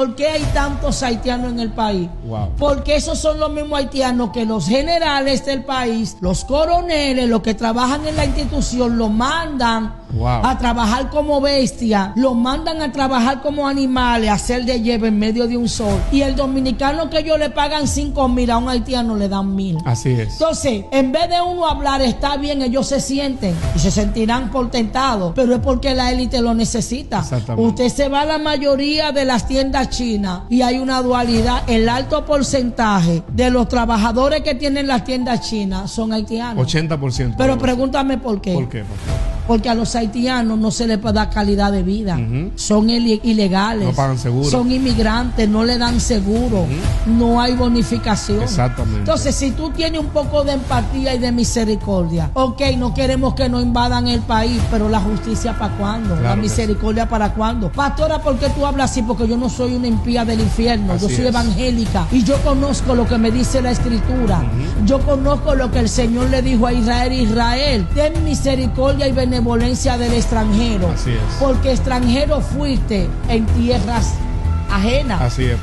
¿Por qué hay tantos haitianos en el país? Wow. Porque esos son los mismos haitianos que los generales del país, los coroneles, los que trabajan en la institución, los mandan a trabajar como bestias, los mandan a trabajar como animales, a hacer de lleve en medio de un sol. Y el dominicano que ellos le pagan 5,000, a un haitiano le dan 1,000. Así es. Entonces, en vez de uno hablar, está bien, ellos se sienten y se sentirán portentados, pero es porque la élite lo necesita. Usted se va a la mayoría de las tiendas chinas y hay una dualidad. El alto porcentaje de los trabajadores que tienen las tiendas chinas son haitianos. 80%. Pero pregúntame por qué. ¿Por qué? Porque a los haitianos no se les puede dar calidad de vida. Son ilegales. No pagan seguro. Son inmigrantes, no le dan seguro. No hay bonificación. Exactamente. Entonces, si tú tienes un poco de empatía y de misericordia, ok, no queremos que nos invadan el país, pero la justicia ¿para cuándo? Claro, la misericordia ¿para cuándo? Pastora, ¿por qué tú hablas así? Porque yo no soy una impía del infierno. Así yo soy es. evangélica y yo conozco lo que me dice la Escritura. Yo conozco lo que el Señor le dijo a Israel. Israel, ten misericordia y benevolencia del extranjero. Así es. Porque extranjero fuiste en tierras ajenas. Así es.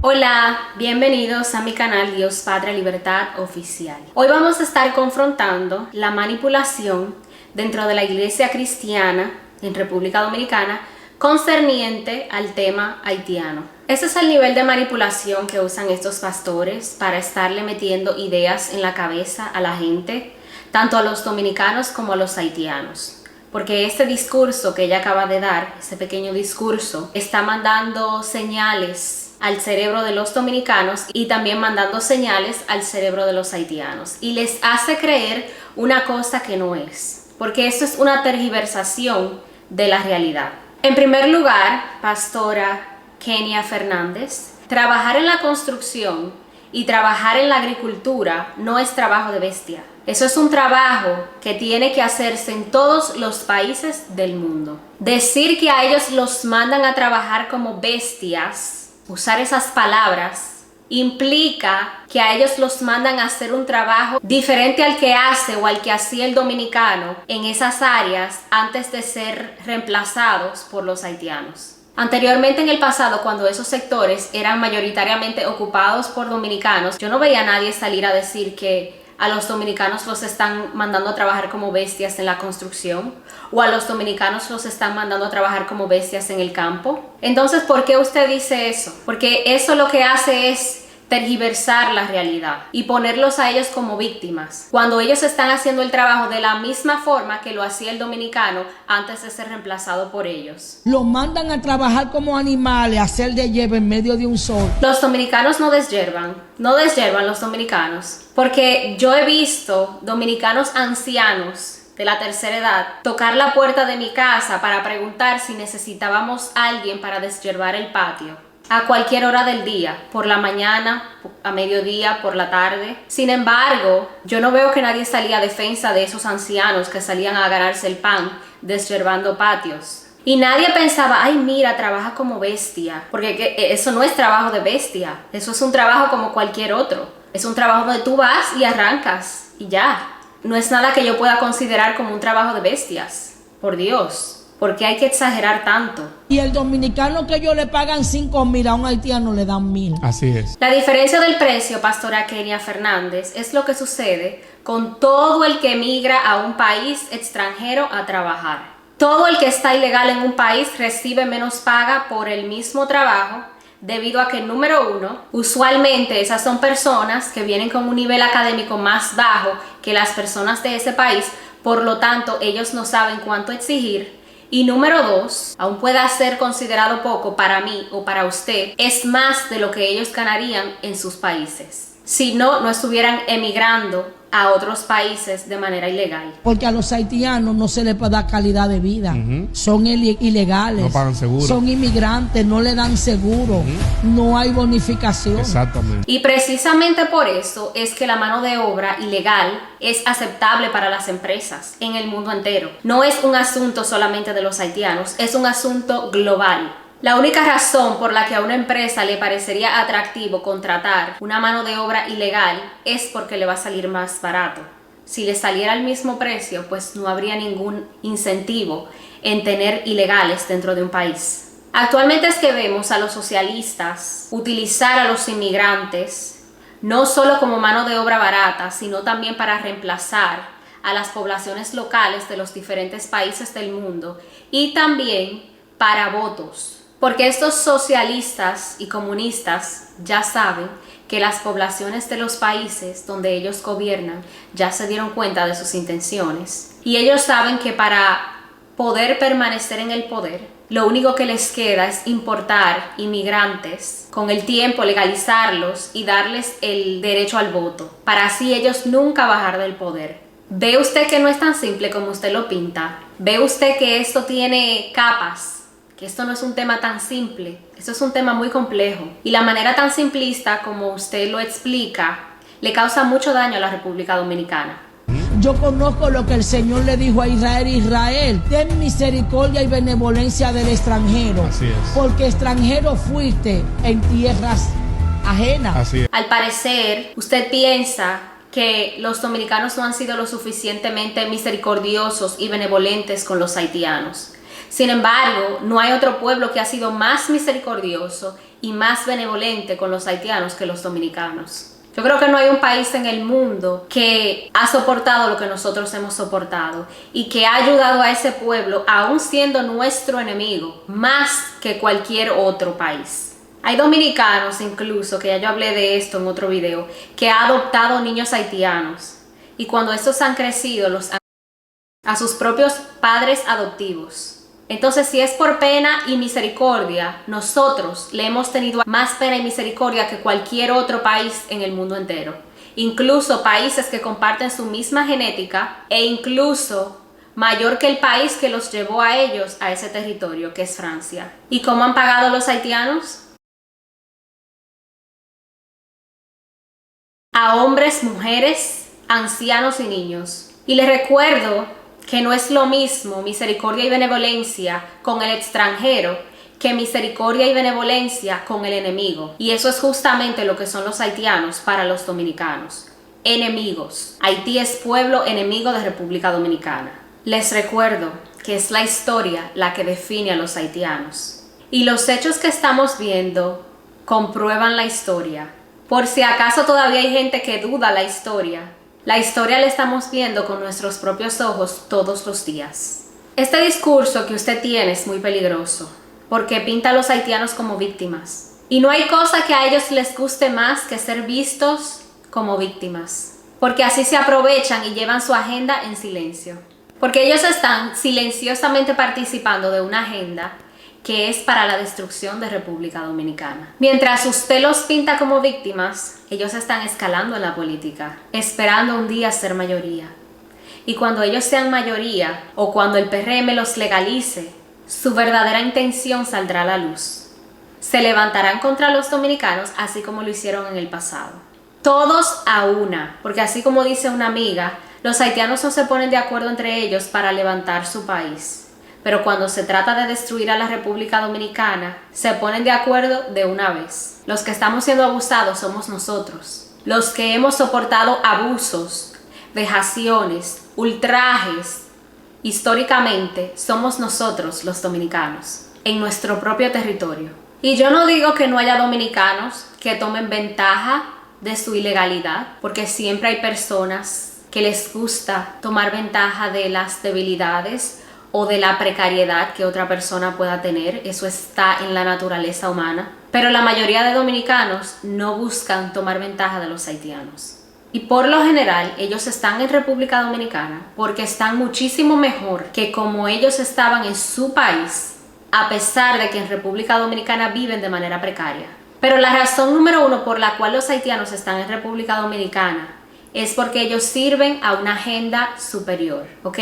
Hola, bienvenidos a mi canal Dios Padre Libertad Oficial. Hoy vamos a estar confrontando la manipulación dentro de la iglesia cristiana en República Dominicana concerniente al tema haitiano. Ese es el nivel de manipulación que usan estos pastores para estarle metiendo ideas en la cabeza a la gente, tanto a los dominicanos como a los haitianos. Porque este discurso que ella acaba de dar, ese pequeño discurso, está mandando señales al cerebro de los dominicanos y también mandando señales al cerebro de los haitianos. Y les hace creer una cosa que no es. Porque esto es una tergiversación de la realidad. En primer lugar, pastora Kenia Fernández, trabajar en la construcción y trabajar en la agricultura no es trabajo de bestia. Eso es un trabajo que tiene que hacerse en todos los países del mundo. Decir que a ellos los mandan a trabajar como bestias, usar esas palabras, implica que a ellos los mandan a hacer un trabajo diferente al que hace o al que hacía el dominicano en esas áreas antes de ser reemplazados por los haitianos. Anteriormente, en el pasado, cuando esos sectores eran mayoritariamente ocupados por dominicanos, yo no veía a nadie salir a decir que a los dominicanos los están mandando a trabajar como bestias en la construcción o a los dominicanos los están mandando a trabajar como bestias en el campo. Entonces, ¿por qué usted dice eso? Porque eso lo que hace es tergiversar la realidad y ponerlos a ellos como víctimas, cuando ellos están haciendo el trabajo de la misma forma que lo hacía el dominicano antes de ser reemplazado por ellos. Los mandan a trabajar como animales, a hacer de lleve en medio de un sol. Los dominicanos no deshiervan los dominicanos, porque yo he visto dominicanos ancianos de la tercera edad tocar la puerta de mi casa para preguntar si necesitábamos a alguien para deshiervar el patio. A cualquier hora del día, por la mañana, a mediodía, por la tarde. Sin embargo, yo no veo que nadie salía a defensa de esos ancianos que salían a ganarse el pan deshiervando patios. Y nadie pensaba, ay mira, trabaja como bestia, porque eso no es trabajo de bestia, eso es un trabajo como cualquier otro. Es un trabajo donde tú vas y arrancas y ya. No es nada que yo pueda considerar como un trabajo de bestias, por Dios. ¿Por qué hay que exagerar tanto? Y el dominicano que ellos le pagan 5,000, a un haitiano le dan 1,000. Así es. La diferencia del precio, pastora Kenia Fernández, es lo que sucede con todo el que emigra a un país extranjero a trabajar. Todo el que está ilegal en un país recibe menos paga por el mismo trabajo, debido a que, número uno, usualmente esas son personas que vienen con un nivel académico más bajo que las personas de ese país, por lo tanto ellos no saben cuánto exigir. Y número dos, aún pueda ser considerado poco para mí o para usted, es más de lo que ellos ganarían en sus países. Si no, no estuvieran emigrando a otros países de manera ilegal. Porque a los haitianos no se les puede dar calidad de vida. Son ilegales. No pagan seguro. Son inmigrantes, no le dan seguro. No hay bonificación. Exactamente. Y precisamente por eso es que la mano de obra ilegal es aceptable para las empresas en el mundo entero. No es un asunto solamente de los haitianos, es un asunto global. La única razón por la que a una empresa le parecería atractivo contratar una mano de obra ilegal es porque le va a salir más barato. Si le saliera al mismo precio, pues no habría ningún incentivo en tener ilegales dentro de un país. Actualmente es que vemos a los socialistas utilizar a los inmigrantes no solo como mano de obra barata, sino también para reemplazar a las poblaciones locales de los diferentes países del mundo y también para votos. Porque estos socialistas y comunistas ya saben que las poblaciones de los países donde ellos gobiernan ya se dieron cuenta de sus intenciones. Y ellos saben que para poder permanecer en el poder, lo único que les queda es importar inmigrantes, con el tiempo legalizarlos y darles el derecho al voto, para así ellos nunca bajar del poder. ¿Ve usted que no es tan simple como usted lo pinta? ¿Ve usted que esto tiene capas? Que esto no es un tema tan simple, esto es un tema muy complejo. Y la manera tan simplista como usted lo explica, le causa mucho daño a la República Dominicana. Yo conozco lo que el Señor le dijo a Israel: Israel, ten misericordia y benevolencia del extranjero. Así es. Porque extranjero fuiste en tierras ajenas. Así es. Al parecer, usted piensa que los dominicanos no han sido lo suficientemente misericordiosos y benevolentes con los haitianos. Sin embargo, no hay otro pueblo que ha sido más misericordioso y más benevolente con los haitianos que los dominicanos. Yo creo que no hay un país en el mundo que ha soportado lo que nosotros hemos soportado y que ha ayudado a ese pueblo, aún siendo nuestro enemigo, más que cualquier otro país. Hay dominicanos incluso, que ya yo hablé de esto en otro video, que ha adoptado niños haitianos y cuando estos han crecido los han a sus propios padres adoptivos. Entonces, si es por pena y misericordia, nosotros le hemos tenido más pena y misericordia que cualquier otro país en el mundo entero. Incluso países que comparten su misma genética e incluso mayor que el país que los llevó a ellos a ese territorio, que es Francia. ¿Y cómo han pagado los haitianos? A hombres, mujeres, ancianos y niños. Y les recuerdo que no es lo mismo misericordia y benevolencia con el extranjero que misericordia y benevolencia con el enemigo. Y eso es justamente lo que son los haitianos para los dominicanos. Enemigos. Haití es pueblo enemigo de República Dominicana. Les recuerdo que es la historia la que define a los haitianos. Y los hechos que estamos viendo comprueban la historia. Por si acaso todavía hay gente que duda la historia la estamos viendo con nuestros propios ojos todos los días. Este discurso que usted tiene es muy peligroso porque pinta a los haitianos como víctimas. Y no hay cosa que a ellos les guste más que ser vistos como víctimas. Porque así se aprovechan y llevan su agenda en silencio. Porque ellos están silenciosamente participando de una agenda que es para la destrucción de República Dominicana. Mientras usted los pinta como víctimas, ellos están escalando en la política, esperando un día ser mayoría. Y cuando ellos sean mayoría, o cuando el PRM los legalice, su verdadera intención saldrá a la luz. Se levantarán contra los dominicanos, así como lo hicieron en el pasado. Todos a una, porque así como dice una amiga, los haitianos no se ponen de acuerdo entre ellos para levantar su país. Pero cuando se trata de destruir a la República Dominicana, se ponen de acuerdo de una vez. Los que estamos siendo abusados somos nosotros. Los que hemos soportado abusos, vejaciones, ultrajes, históricamente somos nosotros los dominicanos, en nuestro propio territorio. Y yo no digo que no haya dominicanos que tomen ventaja de su ilegalidad, porque siempre hay personas que les gusta tomar ventaja de las debilidades o de la precariedad que otra persona pueda tener. Eso está en la naturaleza humana. Pero la mayoría de dominicanos no buscan tomar ventaja de los haitianos. Y por lo general, ellos están en República Dominicana porque están muchísimo mejor que como ellos estaban en su país, a pesar de que en República Dominicana viven de manera precaria. Pero la razón número uno por la cual los haitianos están en República Dominicana es porque ellos sirven a una agenda superior, ¿ok?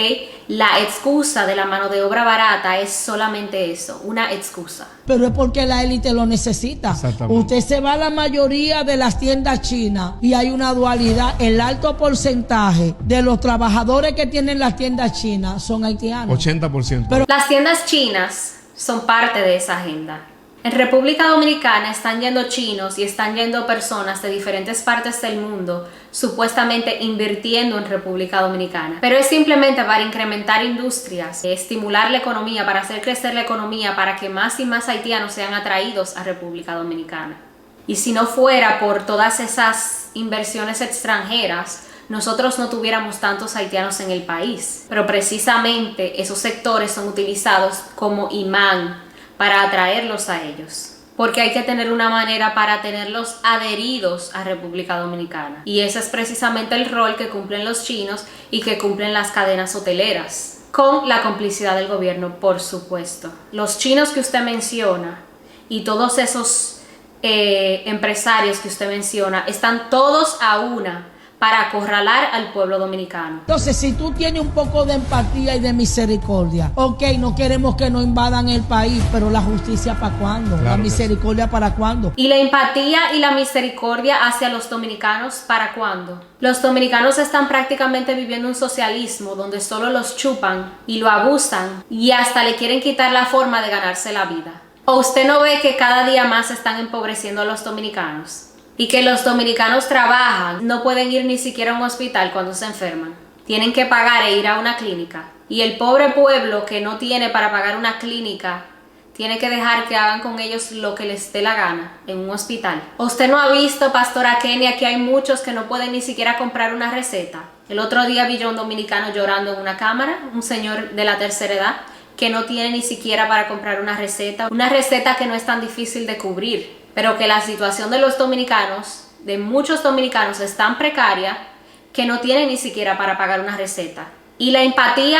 La excusa de la mano de obra barata es solamente eso, una excusa. Pero es porque la élite lo necesita. Usted se va a la mayoría de las tiendas chinas y hay una dualidad. El alto porcentaje de los trabajadores que tienen las tiendas chinas son haitianos. 80%. Pero las tiendas chinas son parte de esa agenda. En República Dominicana están yendo chinos y están yendo personas de diferentes partes del mundo supuestamente invirtiendo en República Dominicana. Pero es simplemente para incrementar industrias, estimular la economía, para hacer crecer la economía, para que más y más haitianos sean atraídos a República Dominicana. Y si no fuera por todas esas inversiones extranjeras, nosotros no tuviéramos tantos haitianos en el país. Pero precisamente esos sectores son utilizados como imán para atraerlos a ellos, porque hay que tener una manera para tenerlos adheridos a República Dominicana, y ese es precisamente el rol que cumplen los chinos y que cumplen las cadenas hoteleras, con la complicidad del gobierno, por supuesto. Los chinos que usted menciona y todos esos empresarios que usted menciona están todos a una para acorralar al pueblo dominicano. Entonces, si tú tienes un poco de empatía y de misericordia, ok, no queremos que nos invadan el país, pero la justicia ¿para cuándo? Claro, la misericordia ¿para cuándo? Y la empatía y la misericordia hacia los dominicanos ¿para cuándo? Los dominicanos están prácticamente viviendo un socialismo donde solo los chupan y lo abusan y hasta le quieren quitar la forma de ganarse la vida. ¿O usted no ve que cada día más están empobreciendo a los dominicanos? Y que los dominicanos trabajan, no pueden ir ni siquiera a un hospital cuando se enferman. Tienen que pagar e ir a una clínica. Y el pobre pueblo que no tiene para pagar una clínica, tiene que dejar que hagan con ellos lo que les dé la gana en un hospital. ¿Usted no ha visto, Pastora Kenia, que hay muchos que no pueden ni siquiera comprar una receta? El otro día vi yo a un dominicano llorando en una cámara, un señor de la tercera edad, que no tiene ni siquiera para comprar una receta que no es tan difícil de cubrir. Pero que la situación de los dominicanos, de muchos dominicanos, es tan precaria que no tienen ni siquiera para pagar una receta. Y la empatía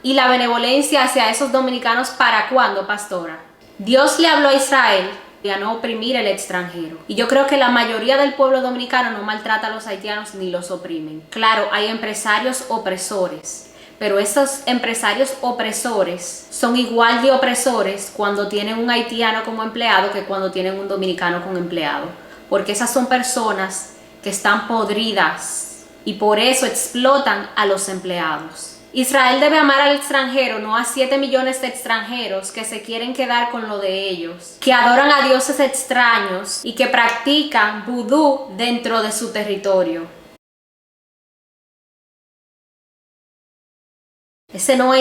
y la benevolencia hacia esos dominicanos, ¿para cuándo, pastora? Dios le habló a Israel y a no oprimir al extranjero. Y yo creo que la mayoría del pueblo dominicano no maltrata a los haitianos ni los oprimen. Claro, hay empresarios opresores, pero esos empresarios opresores son igual de opresores cuando tienen un haitiano como empleado que cuando tienen un dominicano como empleado. Porque esas son personas que están podridas y por eso explotan a los empleados. Israel debe amar al extranjero, no a 7 millones de extranjeros que se quieren quedar con lo de ellos, que adoran a dioses extraños y que practican vudú dentro de su territorio. Esa no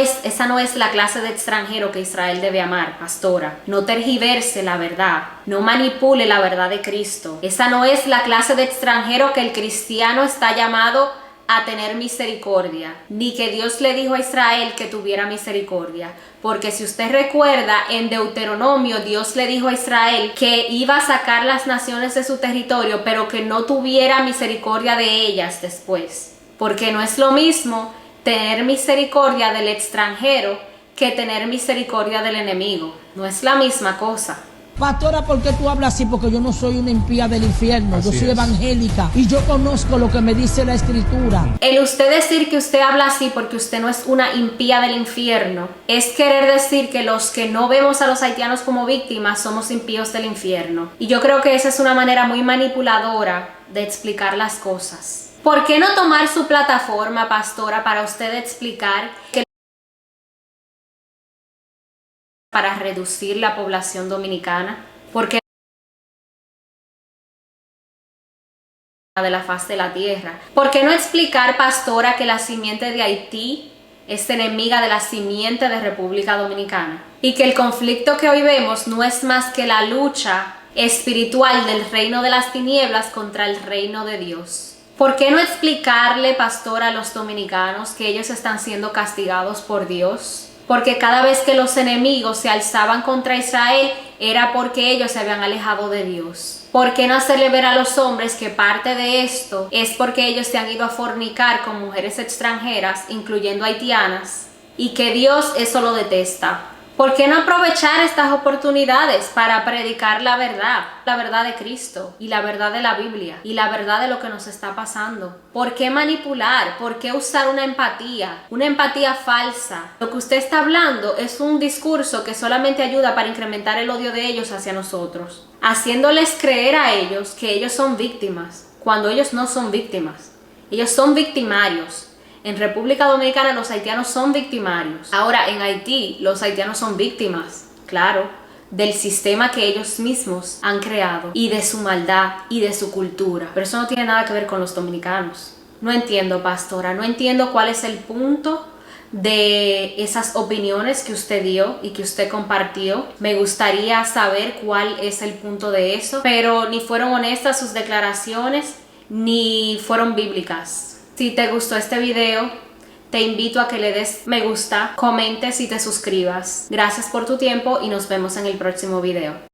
es la clase de extranjero que Israel debe amar, pastora. No tergiverse la verdad, no manipule la verdad de Cristo. Esa no es la clase de extranjero que el cristiano está llamado a tener misericordia, ni que Dios le dijo a Israel que tuviera misericordia. Porque si usted recuerda, en Deuteronomio Dios le dijo a Israel que iba a sacar las naciones de su territorio, pero que no tuviera misericordia de ellas después. Porque no es lo mismo tener misericordia del extranjero que tener misericordia del enemigo. No es la misma cosa. Pastora, ¿por qué tú hablas así? Porque yo no soy una impía del infierno. Yo soy evangélica y yo conozco lo que me dice la Escritura. El usted decir que usted habla así porque usted no es una impía del infierno es querer decir que los que no vemos a los haitianos como víctimas somos impíos del infierno. Y yo creo que esa es una manera muy manipuladora de explicar las cosas. ¿Por qué no tomar su plataforma, pastora, para usted explicar que para reducir la población dominicana? Porque de la faz de la tierra. ¿Por qué no explicar, pastora, que la simiente de Haití es enemiga de la simiente de República Dominicana? Y que el conflicto que hoy vemos no es más que la lucha espiritual del reino de las tinieblas contra el reino de Dios. ¿Por qué no explicarle, pastora, a los dominicanos que ellos están siendo castigados por Dios? Porque cada vez que los enemigos se alzaban contra Israel era porque ellos se habían alejado de Dios. ¿Por qué no hacerle ver a los hombres que parte de esto es porque ellos se han ido a fornicar con mujeres extranjeras, incluyendo haitianas, y que Dios eso lo detesta? ¿Por qué no aprovechar estas oportunidades para predicar la verdad de Cristo y la verdad de la Biblia y la verdad de lo que nos está pasando? ¿Por qué manipular? ¿Por qué usar una empatía falsa? Lo que usted está hablando es un discurso que solamente ayuda para incrementar el odio de ellos hacia nosotros, haciéndoles creer a ellos que ellos son víctimas, cuando ellos no son víctimas. Ellos son victimarios. En República Dominicana los haitianos son victimarios. Ahora, en Haití los haitianos son víctimas, claro. del sistema que ellos mismos han creado y de su maldad y de su cultura. Pero eso no tiene nada que ver con los dominicanos. No entiendo, pastora, no entiendo cuál es el punto de esas opiniones que usted dio y que usted compartió. Me gustaría saber cuál es el punto de eso, pero ni fueron honestas sus declaraciones ni fueron bíblicas. Si te gustó este video, te invito a que le des me gusta, comentes y te suscribas. Gracias por tu tiempo y nos vemos en el próximo video.